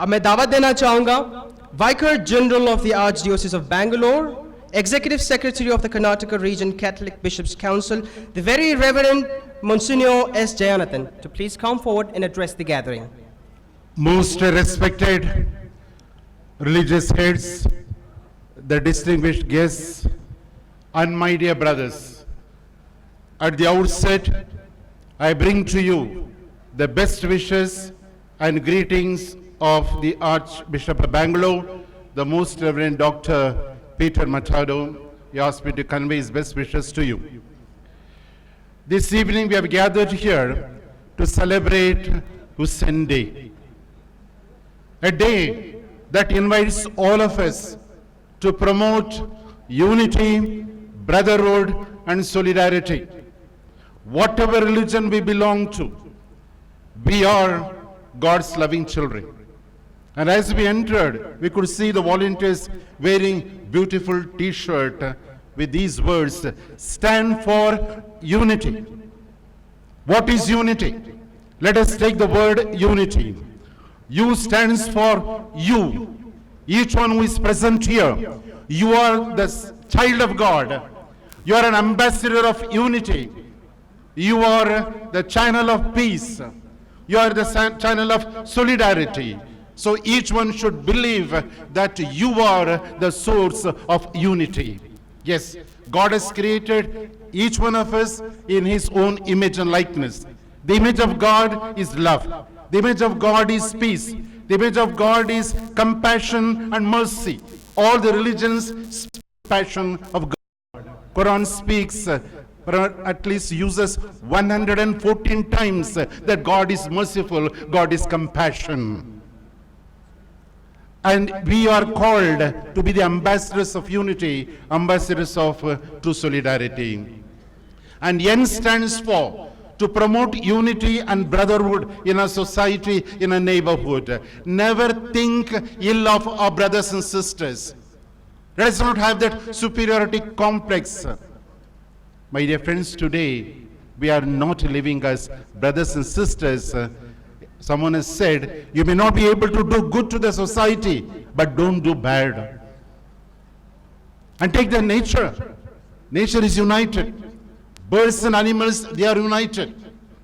अब मैं दावत देना चाहूंगा Vicar General of the Archdiocese of Bangalore, Executive Secretary of the Karnataka Region Catholic Bishops' Council, the Very Reverend Monsignor S. Jayanathan, to please come forward and address the gathering. Most respected religious heads, the distinguished guests, and my dear brothers, at the outset, I bring to you the best wishes and greetings of the Archbishop of Bangalore, the Most Reverend Dr. Peter Machado. He asked me to convey his best wishes to you. This evening we have gathered here to celebrate Hussain Day, a day that invites all of us to promote unity, brotherhood, and solidarity. Whatever religion we belong to, we are God's loving children. And as we entered, we could see the volunteers wearing beautiful t-shirt with these words, "Stand for unity." What is unity? Let us take the word unity. U stands for you. Each one who is present here, you are the child of God. You are an ambassador of unity. You are the channel of peace. You are the channel of solidarity. So each one should believe that you are the source of unity. Yes, God has created each one of us in His own image and likeness. The image of God is love. The image of God is peace. The image of God is compassion and mercy. All the religions speak passion of God. Quran speaks, at least uses 114 times that God is merciful, God is compassion. And we are called to be the ambassadors of unity, ambassadors of true solidarity. And N stands for to promote unity and brotherhood in a society, in a neighborhood. Never think ill of our brothers and sisters. Let us not have that superiority complex. My dear friends, today we are not living as brothers and sisters. Someone has said, you may not be able to do good to the society, but don't do bad. And take the nature. Nature is united. Birds and animals, they are united.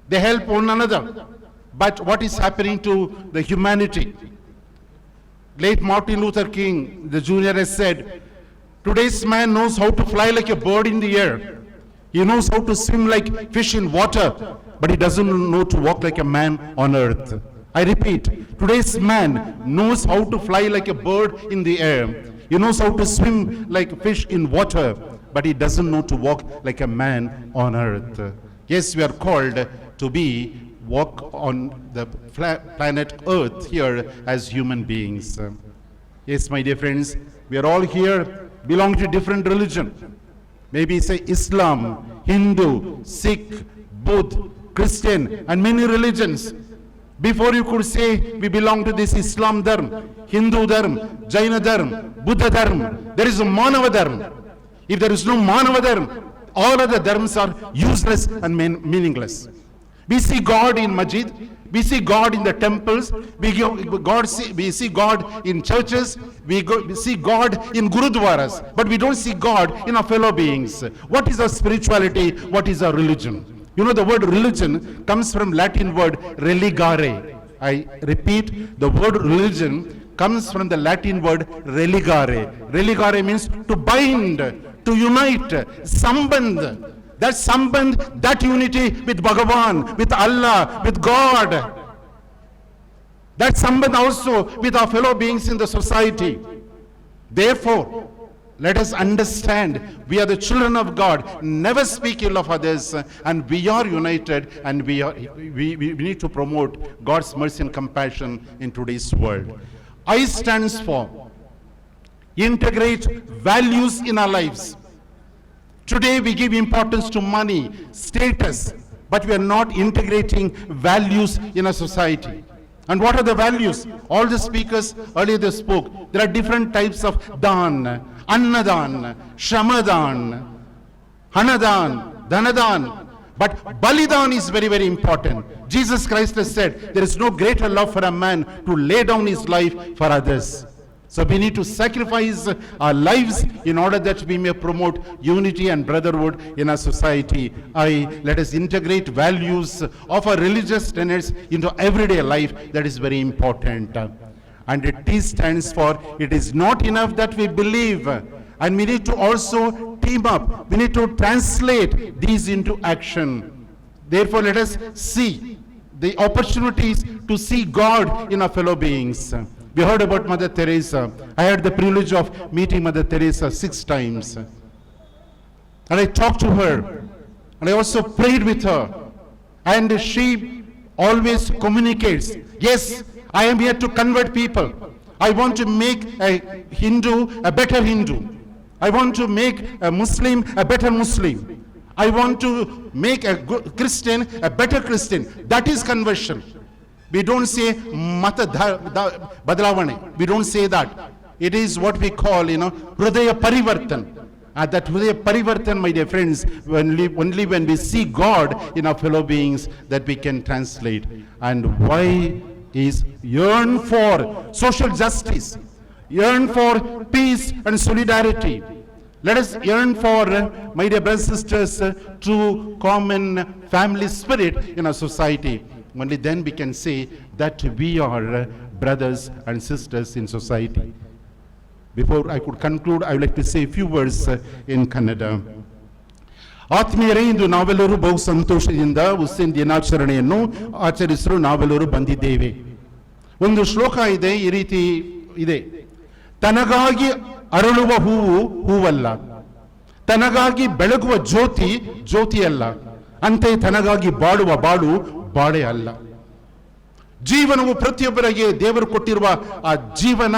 They help one another. But what is happening to the humanity? Late Martin Luther King, the Jr. has said, today's man knows how to fly like a bird in the air. He knows how to swim like fish in water, but he doesn't know to walk like a man on earth. I repeat, today's man knows how to fly like a bird in the air. He knows how to swim like a fish in water, but he doesn't know to walk like a man on earth. Yes, we are called to walk on the planet Earth here as human beings. Yes, my dear friends, we are all here belong to different religion. Maybe say Islam, Hindu, Sikh, Buddha, Christian, and many religions. Before you could say we belong to this Islam dharma, Hindu dharma, Jaina dharma, Buddha dharma, there is a Manava dharma. If there is no Manava dharma, all other dharmas are useless and meaningless. We see God in Masjid, we see God in the temples, we see God in churches, we see God in Gurudwaras, but we don't see God in our fellow beings. What is our spirituality? What is our religion? You know, the word religion comes from Latin word religare. I repeat, the word religion comes from the Latin word religare. Religare means to bind, to unite, sambandh. That sambandh, that unity with Bhagavan, with Allah, with God. That sambandh also with our fellow beings in the society. Therefore, let us understand we are the children of God. Never speak ill of others, and we are united, and we need to promote God's mercy and compassion in today's world. I stands for integrate values in our lives. Today we give importance to money, status, but we are not integrating values in a society. And what are the values? All the speakers earlier they spoke. There are different types of dan, annadan, shamadan, hanadan, dhanadan. But Balidan is very, very important. Jesus Christ has said, there is no greater love for a man to lay down his life for others. So we need to sacrifice our lives in order that we may promote unity and brotherhood in our society. Let us integrate values of our religious tenets into everyday life. That is very important. And T stands for, it is not enough that we believe, and we need to also team up. We need to translate these into action. Therefore, let us see the opportunities to see God in our fellow beings. We heard about Mother Teresa. I had the privilege of meeting Mother Teresa 6 times. And I talked to her. And I also prayed with her. And she always communicates, yes, I am here to convert people. I want to make a Hindu a better Hindu. I want to make a Muslim a better Muslim. I want to make a good Christian a better Christian. That is conversion. We don't say mata badlavane. We don't say that. It is what we call, Hridaya Parivartan. That Hridaya Parivartan, my dear friends, only when we see God in our fellow beings that we can translate. And why is yearn for social justice, yearn for peace and solidarity. Let us yearn for, my dear brothers and sisters, true common family spirit in our society. Only then we can say that we are brothers and sisters in society. Before I could conclude, I would like to say a few words in Kannada. ಆತ್ಮೀಯರೇ, ಇಂದು ನಾವೆಲ್ಲರೂ ಬಹು ಸಂತೋಷದಿಂದ ಹುಸೇನ್ ದಿನಾಚರಣೆಯನ್ನು ಆಚರಿಸಲು ನಾವೆಲ್ಲರೂ ಬಂದಿದ್ದೇವೆ. ಒಂದು ಶ್ಲೋಕ ಇದೆ, ಈ ರೀತಿ ಇದೆ: ತನಗಾಗಿ ಅರಳುವ ಹೂವು ಹೂವಲ್ಲ, ತನಗಾಗಿ ಬೆಳಗುವ ಜ್ಯೋತಿ ಜ್ಯೋತಿಯಲ್ಲ, ಅಂತೆ ತನಗಾಗಿ ಬಾಳುವ ಬಾಳು ಬಾಳೆ ಅಲ್ಲ. ಜೀವನವು ಪ್ರತಿಯೊಬ್ಬರಿಗೆ ದೇವರು ಕೊಟ್ಟಿರುವ ಆ ಜೀವನ,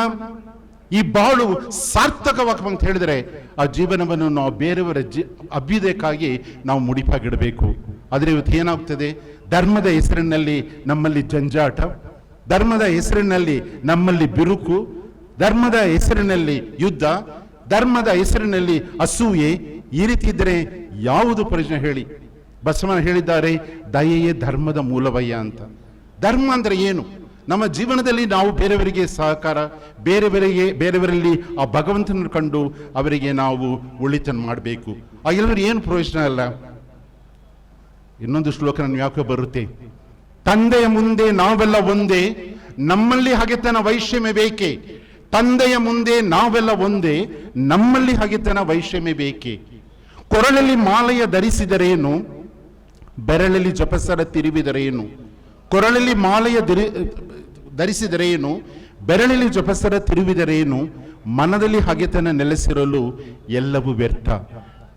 ಈ ಬಾಳು ಸಾರ್ಥಕವಾಗಬೇಕು ಅಂತ ಹೇಳಿದರೆ ಆ ಜೀವನವನ್ನು ನಾವು ಬೇರೆಯವರ ಅಭ್ಯುದಯಕ್ಕಾಗಿ ನಾವು ಮುಡಿಪಾಗಿಡಬೇಕು. ಆದರೆ ಇವತ್ತು ಏನಾಗ್ತದೆ, ಧರ್ಮದ ಹೆಸರಿನಲ್ಲಿ ನಮ್ಮಲ್ಲಿ ಜಂಜಾಟ, ಧರ್ಮದ ಹೆಸರಿನಲ್ಲಿ ನಮ್ಮಲ್ಲಿ ಬಿರುಕು, ಧರ್ಮದ ಹೆಸರಿನಲ್ಲಿ ಯುದ್ಧ, ಧರ್ಮದ ಹೆಸರಿನಲ್ಲಿ ಅಸೂಯೆ. ಈ ರೀತಿ ಇದ್ದರೆ ಯಾವುದು ಪ್ರಯೋಜನ ಹೇಳಿ? ಬಸವಣ್ಣ ಹೇಳಿದ್ದಾರೆ, ದಯೆಯೇ ಧರ್ಮದ ಮೂಲವಯ್ಯ ಅಂತ. ಧರ್ಮ ಅಂದ್ರೆ ಏನು? ನಮ್ಮ ಜೀವನದಲ್ಲಿ ನಾವು ಬೇರೆಯವರಿಗೆ ಸಹಕಾರ, ಬೇರೆಯವರಲ್ಲಿ ಆ ಭಗವಂತನನ್ನು ಕಂಡು ಅವರಿಗೆ ನಾವು ಒಳಿತನ್ನು ಮಾಡಬೇಕು. ಆ ಎಲ್ಲರೂ ಏನು ಪ್ರಯೋಜನ ಅಲ್ಲ. ಇನ್ನೊಂದು ಶ್ಲೋಕ ನನ್ನ ಯಾಕೆ ಬರುತ್ತೆ: ತಂದೆಯ ಮುಂದೆ ನಾವೆಲ್ಲ ಒಂದೇ, ನಮ್ಮಲ್ಲಿ ಹಗೆತನ ವೈಷಮ್ಯ ಬೇಕೆ. ತಂದೆಯ ಮುಂದೆ ನಾವೆಲ್ಲ ಒಂದೇ, ನಮ್ಮಲ್ಲಿ ಹಗೆತನ ವೈಷಮ್ಯ ಬೇಕೆ. ಕೊರಳಲ್ಲಿ ಮಾಲೆಯ ಧರಿಸಿದರೇನು, ಬೆರಳಲ್ಲಿ ಜಪಸರ ತಿರುವಿದರೇನು. ಕೊರಳಲ್ಲಿ ಮಾಲೆಯ ಧರಿಸಿದರೇನು, ಬೆರಳಲ್ಲಿ ಜಪಸರ ತಿರುವಿದರೇನು. ಮನದಲ್ಲಿ ಹಗೆತನ ನೆಲೆಸಿರಲು ಎಲ್ಲವೂ ವ್ಯರ್ಥ.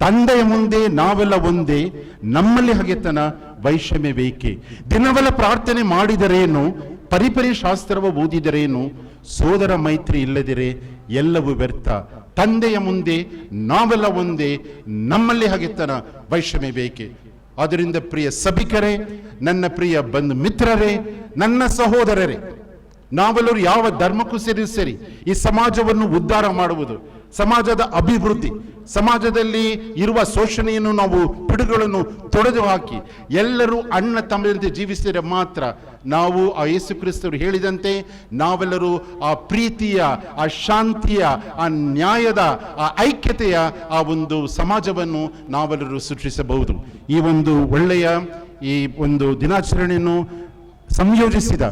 ತಂದೆಯ ಮುಂದೆ ನಾವೆಲ್ಲ ಒಂದೇ, ನಮ್ಮಲ್ಲಿ ಹಗೆತನ ವೈಷಮ್ಯ ಬೇಕೆ. ದಿನವೆಲ್ಲ ಪ್ರಾರ್ಥನೆ ಮಾಡಿದರೇನು, ಪರಿಪರಿ ಶಾಸ್ತ್ರವ ಓದಿದರೇನು. ಸೋದರ ಮೈತ್ರಿ ಇಲ್ಲದಿರೆ ಎಲ್ಲವೂ ವ್ಯರ್ಥ. ತಂದೆಯ ಮುಂದೆ ನಾವೆಲ್ಲ ಒಂದೇ, ನಮ್ಮಲ್ಲಿ ಹಗೆತನ ವೈಷಮ್ಯ ಬೇಕೆ. ಆದ್ದರಿಂದ ಪ್ರಿಯ ಸಭಿಕರೇ, ನನ್ನ ಪ್ರಿಯ ಬಂಧು ಮಿತ್ರರೇ, ನನ್ನ ಸಹೋದರರೇ, ನಾವೆಲ್ಲರೂ ಯಾವ ಧರ್ಮಕ್ಕೂ ಸರಿ ಈ ಸಮಾಜವನ್ನು ಉದ್ಧಾರ ಮಾಡುವುದು, ಸಮಾಜದ ಅಭಿವೃದ್ಧಿ, ಸಮಾಜದಲ್ಲಿ ಇರುವ ಶೋಷಣೆಯನ್ನು ನಾವು ಪಿಡುಗಳನ್ನು ತೊಡೆದು ಹಾಕಿ ಎಲ್ಲರೂ ಅಣ್ಣ ತಮ್ಮದಂತೆ ಜೀವಿಸಿದರೆ ಮಾತ್ರ ನಾವು ಆ ಯೇಸು ಕ್ರಿಸ್ತರು ಹೇಳಿದಂತೆ ನಾವೆಲ್ಲರೂ ಆ ಪ್ರೀತಿಯ, ಆ ಶಾಂತಿಯ, ಆ ನ್ಯಾಯದ, ಆ ಐಕ್ಯತೆಯ ಆ ಒಂದು ಸಮಾಜವನ್ನು ನಾವೆಲ್ಲರೂ ಸೃಷ್ಟಿಸಬಹುದು. ಈ ಒಂದು ಒಳ್ಳೆಯ ಈ ಒಂದು ದಿನಾಚರಣೆಯನ್ನು ಸಂಯೋಜಿಸಿದ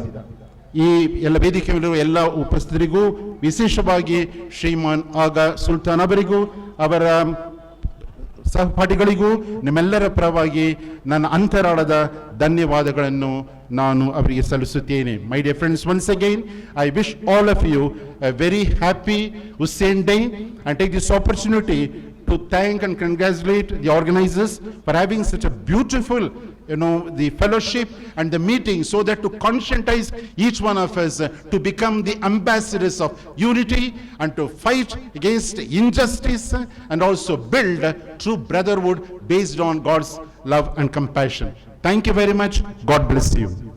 ಈ ಎಲ್ಲ ವೇದಿಕೆಯಲ್ಲಿರುವ ಎಲ್ಲ ಉಪಸ್ಥಿತರಿಗೂ, ವಿಶೇಷವಾಗಿ ಶ್ರೀಮಾನ್ ಆಗ ಸುಲ್ತಾನ್ ಅವರಿಗೂ, ಅವರ ಸಹಪಾಠಿಗಳಿಗೂ ನಿಮ್ಮೆಲ್ಲರ ಪರವಾಗಿ ನನ್ನ ಅಂತರಾಳದ ಧನ್ಯವಾದಗಳನ್ನು ನಾನು ಅವರಿಗೆ ಸಲ್ಲಿಸುತ್ತೇನೆ. My dear friends, once again I wish all of you a very happy Hussain day and take this opportunity to thank and congratulate the organizers for having such a beautiful the fellowship and the meeting, so that to conscientize each one of us to become the ambassadors of unity and to fight against injustice and also build true brotherhood based on God's love and compassion. Thank you very much. God bless you.